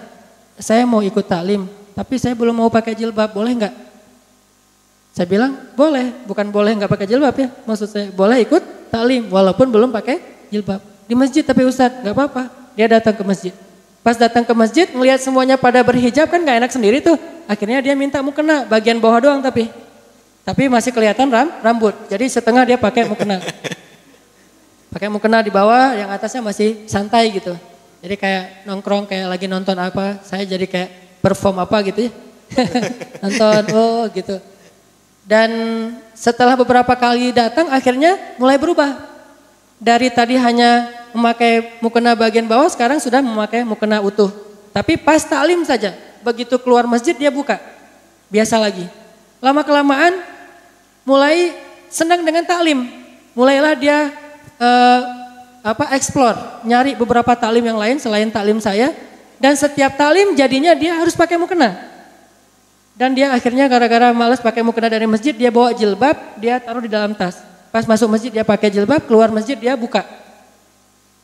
saya mau ikut taklim, tapi saya belum mau pakai jilbab, boleh nggak? Saya bilang boleh, bukan boleh nggak pakai jilbab ya. Maksud saya boleh ikut taklim walaupun belum pakai jilbab. Di masjid tapi Ustadz nggak apa-apa. Dia datang ke masjid. Pas datang ke masjid ngelihat semuanya pada berhijab kan nggak enak sendiri tuh. Akhirnya dia minta mukena bagian bawah doang tapi masih kelihatan rambut. Jadi setengah dia pakai mukena. Pakai mukena di bawah, yang atasnya masih santai gitu. Jadi kayak nongkrong kayak lagi nonton apa. Saya jadi kayak perform apa gitu ya. Nonton gitu. Dan setelah beberapa kali datang akhirnya mulai berubah. Dari tadi hanya memakai mukena bagian bawah sekarang sudah memakai mukena utuh. Tapi pas taklim saja, begitu keluar masjid dia buka. Biasa lagi. Lama-kelamaan mulai senang dengan taklim. Mulailah dia explore, nyari beberapa taklim yang lain selain taklim saya. Dan setiap taklim jadinya dia harus pakai mukena. Dan dia akhirnya gara-gara malas pakai mukena dari masjid, dia bawa jilbab, dia taruh di dalam tas. Pas masuk masjid dia pakai jilbab, keluar masjid dia buka.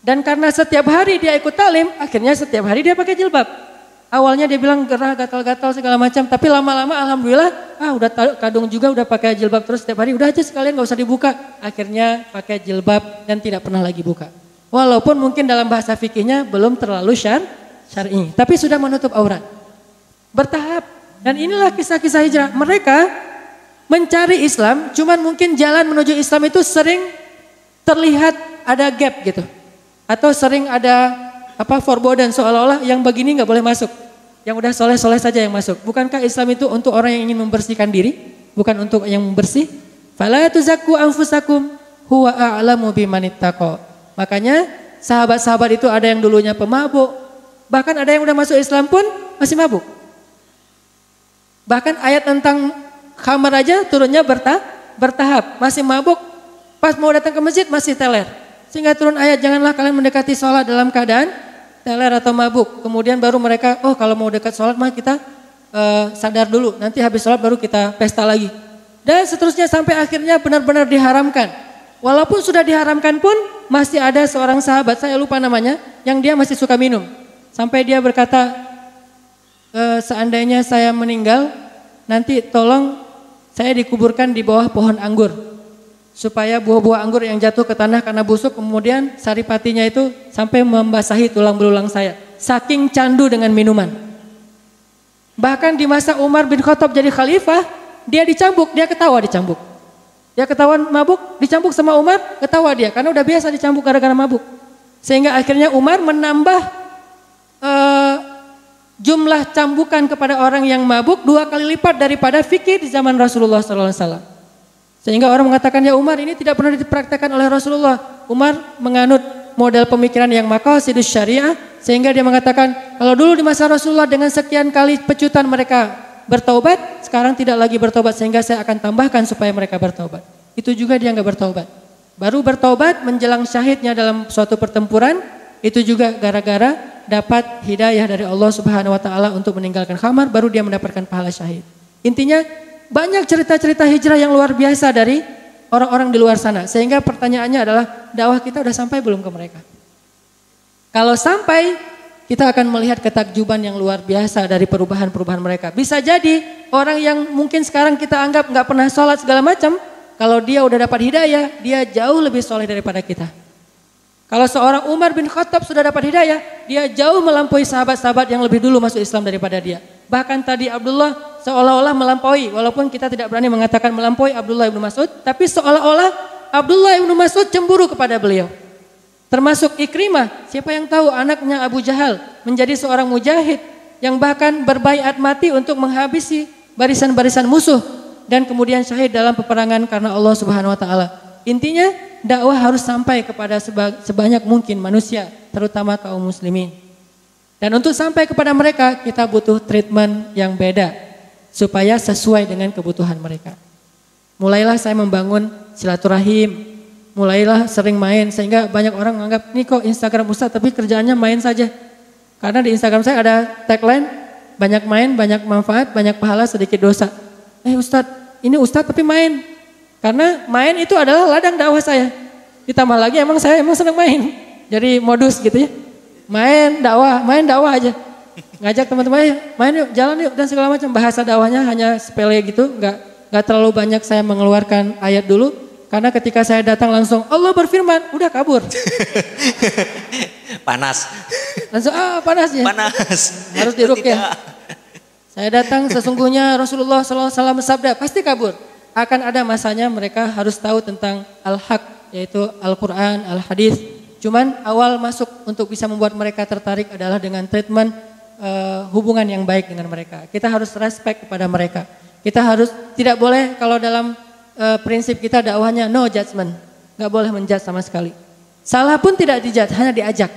Dan karena setiap hari dia ikut taklim, akhirnya setiap hari dia pakai jilbab. Awalnya dia bilang gerah, gatal-gatal segala macam, tapi lama-lama alhamdulillah, udah kadung juga udah pakai jilbab terus setiap hari, udah aja sekalian gak usah dibuka. Akhirnya pakai jilbab dan tidak pernah lagi buka. Walaupun mungkin dalam bahasa fikihnya belum terlalu syar'i, tapi sudah menutup aurat. Bertahap. Dan inilah kisah-kisah hijrah. Mereka mencari Islam, cuman mungkin jalan menuju Islam itu sering terlihat ada gap gitu. Atau sering ada forbidden seolah-olah yang begini nggak boleh masuk. Yang udah soleh-soleh saja yang masuk. Bukankah Islam itu untuk orang yang ingin membersihkan diri? Bukan untuk yang bersih? Fala tuzakku anfusakum huwa a'lamu bimanittaqo. Makanya sahabat-sahabat itu ada yang dulunya pemabuk. Bahkan ada yang udah masuk Islam pun masih mabuk. Bahkan ayat tentang khamar aja turunnya bertahap. Masih mabuk, pas mau datang ke masjid masih teler. Sehingga turun ayat janganlah kalian mendekati sholat dalam keadaan teler atau mabuk. Kemudian baru mereka, kalau mau dekat sholat mah kita sadar dulu. Nanti habis sholat baru kita pesta lagi. Dan seterusnya sampai akhirnya benar-benar diharamkan. Walaupun sudah diharamkan pun masih ada seorang sahabat, saya lupa namanya, yang dia masih suka minum. Sampai dia berkata, seandainya saya meninggal, nanti tolong saya dikuburkan di bawah pohon anggur. Supaya buah-buah anggur yang jatuh ke tanah karena busuk, kemudian saripatinya itu sampai membasahi tulang belulang saya. Saking candu dengan minuman. Bahkan di masa Umar bin Khattab jadi khalifah, dia dicambuk, dia ketawa dicambuk. Dia ketahuan mabuk, dicambuk sama Umar, ketawa dia. Karena udah biasa dicambuk gara-gara mabuk. Sehingga akhirnya Umar menambah jumlah cambukan kepada orang yang mabuk 2 kali lipat daripada fikih di zaman Rasulullah SAW. Sehingga orang mengatakan, ya Umar ini tidak pernah dipraktekkan oleh Rasulullah. Umar menganut model pemikiran yang maqasidus syariah, sehingga dia mengatakan, kalau dulu di masa Rasulullah dengan sekian kali pecutan mereka bertaubat, sekarang tidak lagi bertaubat, sehingga saya akan tambahkan supaya mereka bertaubat. Itu juga dia nggak bertaubat. Baru bertaubat menjelang syahidnya dalam suatu pertempuran, itu juga gara-gara dapat hidayah dari Allah Subhanahu wa taala untuk meninggalkan khamar, baru dia mendapatkan pahala syahid. Intinya banyak cerita-cerita hijrah yang luar biasa dari orang-orang di luar sana. Sehingga pertanyaannya adalah, dakwah kita udah sampai belum ke mereka? Kalau sampai, kita akan melihat ketakjuban yang luar biasa dari perubahan-perubahan mereka. Bisa jadi orang yang mungkin sekarang kita anggap nggak pernah sholat segala macam, kalau dia udah dapat hidayah, dia jauh lebih soleh daripada kita. Kalau seorang Umar bin Khattab sudah dapat hidayah, dia jauh melampaui sahabat-sahabat yang lebih dulu masuk Islam daripada dia. Bahkan tadi Abdullah seolah-olah melampaui, walaupun kita tidak berani mengatakan melampaui Abdullah ibnu Mas'ud, tapi seolah-olah Abdullah ibnu Mas'ud cemburu kepada beliau. Termasuk Ikrimah, siapa yang tahu anaknya Abu Jahal menjadi seorang mujahid yang bahkan berbaiat mati untuk menghabisi barisan-barisan musuh dan kemudian syahid dalam peperangan karena Allah Subhanahu wa taala. Intinya dakwah harus sampai kepada sebanyak mungkin manusia, terutama kaum muslimin. Dan untuk sampai kepada mereka, kita butuh treatment yang beda supaya sesuai dengan kebutuhan mereka. Mulailah saya membangun silaturahim, mulailah sering main, sehingga banyak orang menganggap, ini kok Instagram Ustadz tapi kerjaannya main saja. Karena di Instagram saya ada tagline, banyak main, banyak manfaat, banyak pahala, sedikit dosa. Ustadz, ini Ustadz tapi main. Karena main itu adalah ladang dakwah saya. Ditambah lagi saya emang senang main. Jadi modus gitu ya. Main dakwah aja. ngajak teman-teman main yuk, jalan yuk dan segala macam. Bahasa dakwahnya hanya sepele gitu, nggak terlalu banyak saya mengeluarkan ayat dulu. Karena ketika saya datang langsung Allah berfirman, udah kabur. Panas. Langsung panas ya. Panas. Harus diruqyah. Saya datang sesungguhnya Rasulullah SAW bersabda, pasti kabur. Akan ada masanya mereka harus tahu tentang al-haq, yaitu Al-Quran, al-hadis. Cuman awal masuk untuk bisa membuat mereka tertarik adalah dengan treatment hubungan yang baik dengan mereka. Kita harus respect kepada mereka. Kita harus, tidak boleh kalau dalam prinsip kita dakwahnya no judgment. Gak boleh menjudge sama sekali. Salah pun tidak dijudge, hanya diajak.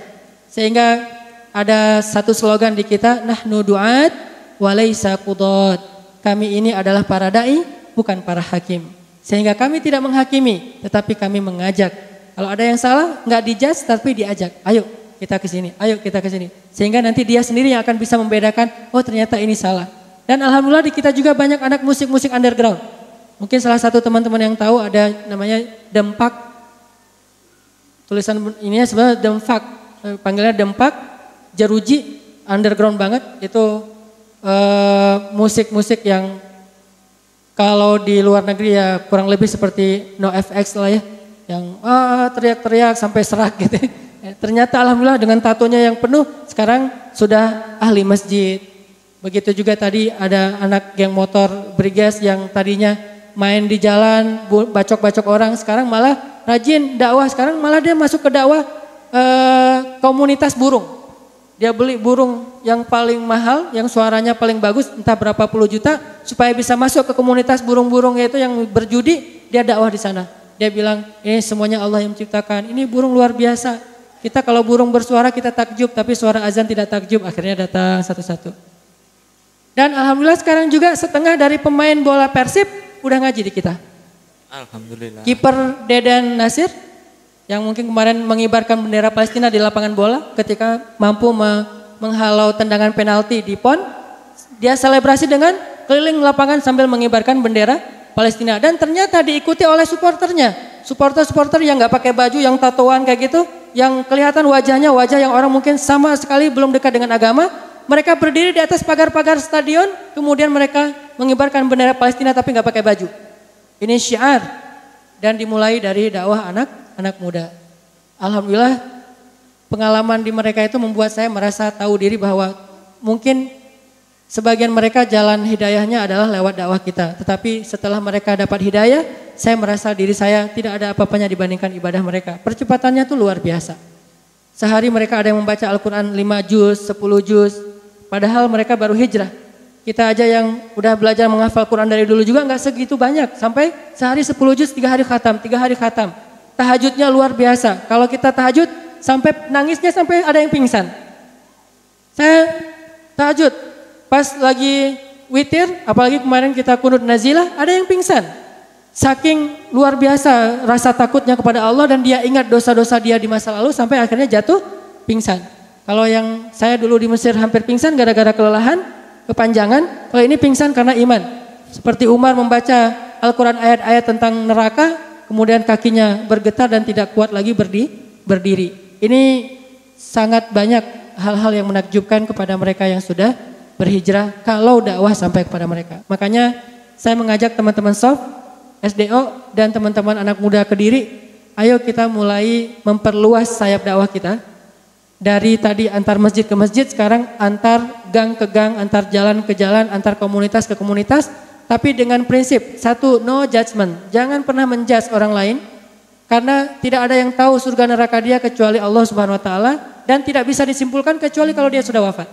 Sehingga ada satu slogan di kita, nahnu du'at walaysa qudat. Kami ini adalah para da'i, bukan para hakim. Sehingga kami tidak menghakimi, tetapi kami mengajak. Kalau ada yang salah, nggak dijudge tapi diajak. Ayo kita ke sini, ayo kita ke sini. Sehingga nanti dia sendiri yang akan bisa membedakan, oh ternyata ini salah. Dan alhamdulillah di kita juga banyak anak musik-musik underground. Mungkin salah satu teman-teman yang tahu ada namanya Dempak. Tulisan ininya sebenarnya Dempak, panggilnya Dempak, Jeruji, underground banget. Itu musik-musik yang kalau di luar negeri ya kurang lebih seperti NoFX lah ya. Yang teriak-teriak sampai serak gitu. Ternyata alhamdulillah dengan tatonya yang penuh sekarang sudah ahli masjid. Begitu juga tadi ada anak geng motor Briges yang tadinya main di jalan, bacok-bacok orang, sekarang malah rajin dakwah. Sekarang malah dia masuk ke dakwah komunitas burung. Dia beli burung yang paling mahal, yang suaranya paling bagus, entah berapa puluh juta, supaya bisa masuk ke komunitas burung-burung itu yang berjudi, dia dakwah di sana. Dia bilang, ini semuanya Allah yang menciptakan, ini burung luar biasa. Kita kalau burung bersuara kita takjub, tapi suara azan tidak takjub, akhirnya datang satu-satu. Dan alhamdulillah sekarang juga setengah dari pemain bola Persib udah ngaji di kita. Alhamdulillah. Kiper Dedan Nasir yang mungkin kemarin mengibarkan bendera Palestina di lapangan bola ketika mampu menghalau tendangan penalti di PON, dia selebrasi dengan keliling lapangan sambil mengibarkan bendera Palestina dan ternyata diikuti oleh supporternya. Supporter-supporter yang nggak pakai baju, yang tatoan kayak gitu, yang kelihatan wajahnya wajah yang orang mungkin sama sekali belum dekat dengan agama. Mereka berdiri di atas pagar-pagar stadion, kemudian mereka mengibarkan bendera Palestina tapi nggak pakai baju. Ini syiar dan dimulai dari dakwah anak muda. Alhamdulillah pengalaman di mereka itu membuat saya merasa tahu diri bahwa mungkin sebagian mereka jalan hidayahnya adalah lewat dakwah kita. Tetapi setelah mereka dapat hidayah, saya merasa diri saya tidak ada apa-apanya dibandingkan ibadah mereka. Percepatannya tuh luar biasa. Sehari mereka ada yang membaca Al-Quran 5 juz, 10 juz. Padahal mereka baru hijrah. Kita aja yang udah belajar menghafal Quran dari dulu juga nggak segitu banyak. Sampai sehari 10 juz, 3 hari khatam, 3 hari khatam. Tahajudnya luar biasa. Kalau kita tahajud sampai nangisnya sampai ada yang pingsan. Saya tahajud pas lagi witir, apalagi kemarin kita kunut nazilah, ada yang pingsan. Saking luar biasa rasa takutnya kepada Allah dan dia ingat dosa-dosa dia di masa lalu sampai akhirnya jatuh pingsan. Kalau yang saya dulu di Mesir hampir pingsan gara-gara kelelahan, kepanjangan. Kalau ini pingsan karena iman. Seperti Umar membaca Al-Quran ayat-ayat tentang neraka, kemudian kakinya bergetar dan tidak kuat lagi berdiri. Ini sangat banyak hal-hal yang menakjubkan kepada mereka yang sudah berhijrah kalau dakwah sampai kepada mereka. Makanya saya mengajak teman-teman soft, SDO dan teman-teman anak muda Kediri, ayo kita mulai memperluas sayap dakwah kita. Dari tadi antar masjid ke masjid, sekarang antar gang ke gang, antar jalan ke jalan, antar komunitas ke komunitas. Tapi dengan prinsip, satu, no judgment. Jangan pernah menjudge orang lain. Karena tidak ada yang tahu surga neraka dia kecuali Allah Subhanahu Wa Taala. Dan tidak bisa disimpulkan kecuali kalau dia sudah wafat.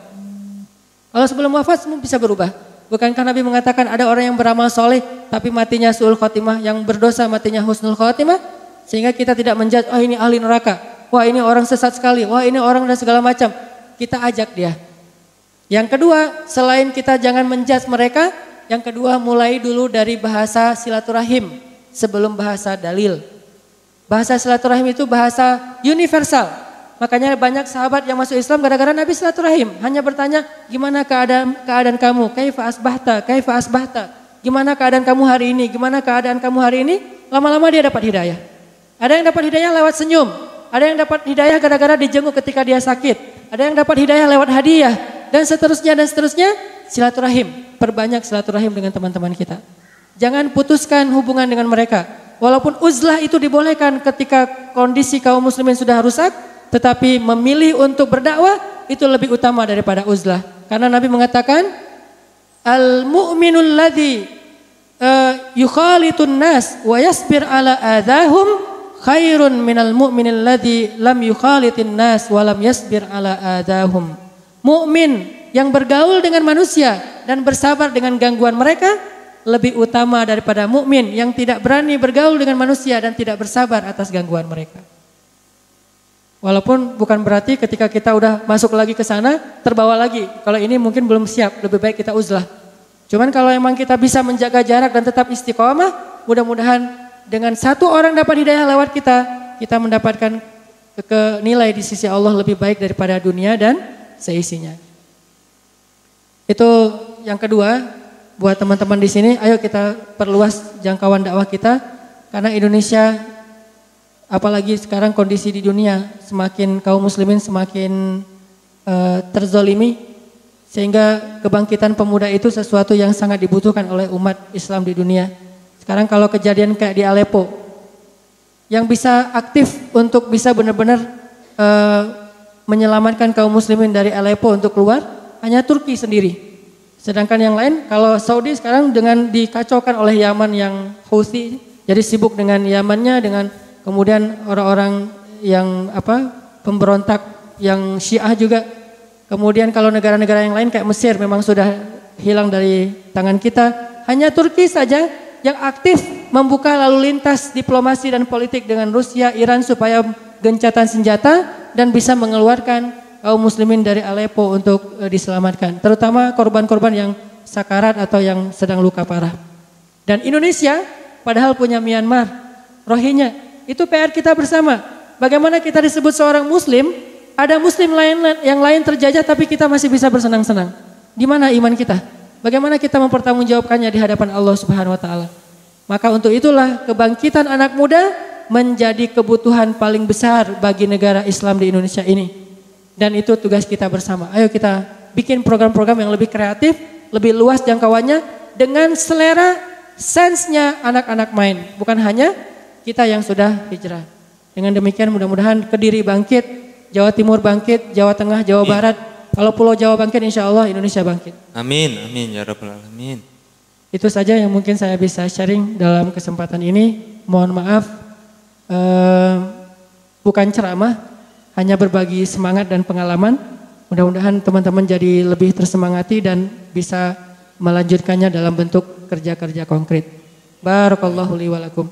Kalau sebelum wafat semua bisa berubah. Bukankah Nabi mengatakan ada orang yang beramal soleh tapi matinya su'ul khotimah, yang berdosa matinya husnul khotimah? Sehingga kita tidak menjudge, oh ini ahli neraka. Wah ini orang sesat sekali, wah ini orang dan segala macam. Kita ajak dia. Yang kedua, selain kita jangan menjudge mereka, yang kedua mulai dulu dari bahasa silaturahim sebelum bahasa dalil. Bahasa silaturahim itu bahasa universal. Makanya banyak sahabat yang masuk Islam gara-gara Nabi silaturahim. Hanya bertanya, gimana keadaan kamu? Kaifa asbahta? Gimana keadaan kamu hari ini? Gimana keadaan kamu hari ini? Lama-lama dia dapat hidayah. Ada yang dapat hidayah lewat senyum. Ada yang dapat hidayah gara-gara dijenguk ketika dia sakit. Ada yang dapat hidayah lewat hadiah. dan seterusnya, silaturahim. Perbanyak silaturahim dengan teman-teman kita. Jangan putuskan hubungan dengan mereka. Walaupun uzlah itu dibolehkan ketika kondisi kaum muslimin sudah rusak, tetapi memilih untuk berdakwah itu lebih utama daripada uzlah. Karena Nabi mengatakan, al-mu'minul ladzi yukhalitun nas wa yasbir ala adahum khairun minal mu'minil ladzi lam yukhalitin nas wa lam yasbir ala adahum. Mukmin yang bergaul dengan manusia dan bersabar dengan gangguan mereka lebih utama daripada mukmin yang tidak berani bergaul dengan manusia dan tidak bersabar atas gangguan mereka. Walaupun bukan berarti ketika kita udah masuk lagi ke sana terbawa lagi. Kalau ini mungkin belum siap, lebih baik kita uzlah. Cuman kalau emang kita bisa menjaga jarak dan tetap istiqomah, mudah-mudahan dengan satu orang dapat hidayah lewat kita mendapatkan nilai di sisi Allah lebih baik daripada dunia dan seisinya. Itu yang kedua, buat teman-teman di sini, ayo kita perluas jangkauan dakwah kita karena Indonesia, apalagi sekarang kondisi di dunia semakin kaum muslimin semakin terzolimi, sehingga kebangkitan pemuda itu sesuatu yang sangat dibutuhkan oleh umat Islam di dunia. Sekarang kalau kejadian kayak di Aleppo, yang bisa aktif untuk bisa benar-benar menyelamatkan kaum muslimin dari Aleppo untuk keluar hanya Turki sendiri. Sedangkan yang lain, kalau Saudi sekarang dengan dikacaukan oleh Yaman yang Houthi, jadi sibuk dengan Yamannya, dengan kemudian orang-orang yang pemberontak yang Syiah juga. Kemudian kalau negara-negara yang lain kayak Mesir memang sudah hilang dari tangan kita. Hanya Turki saja yang aktif membuka lalu lintas diplomasi dan politik dengan Rusia, Iran supaya gencatan senjata dan bisa mengeluarkan kaum muslimin dari Aleppo untuk diselamatkan. Terutama korban-korban yang sakarat atau yang sedang luka parah. Dan Indonesia padahal punya Myanmar, Rohingya. Itu PR kita bersama. Bagaimana kita disebut seorang muslim, ada muslim yang lain terjajah tapi kita masih bisa bersenang-senang. Di mana iman kita? Bagaimana kita mempertanggungjawabkannya di hadapan Allah Subhanahu wa taala? Maka untuk itulah kebangkitan anak muda menjadi kebutuhan paling besar bagi negara Islam di Indonesia ini. Dan itu tugas kita bersama. Ayo kita bikin program-program yang lebih kreatif, lebih luas jangkauannya dengan selera sensenya anak-anak main. Bukan hanya kita yang sudah hijrah. Dengan demikian mudah-mudahan Kediri bangkit, Jawa Timur bangkit, Jawa Tengah, Jawa Barat. Kalau Pulau Jawa bangkit, insya Allah Indonesia bangkit. Amin, amin ya rabbal alamin. Itu saja yang mungkin saya bisa sharing dalam kesempatan ini. Mohon maaf, bukan ceramah, hanya berbagi semangat dan pengalaman. Mudah-mudahan teman-teman jadi lebih tersemangati dan bisa melanjutkannya dalam bentuk kerja-kerja konkret. Barakallahu li wa lakum.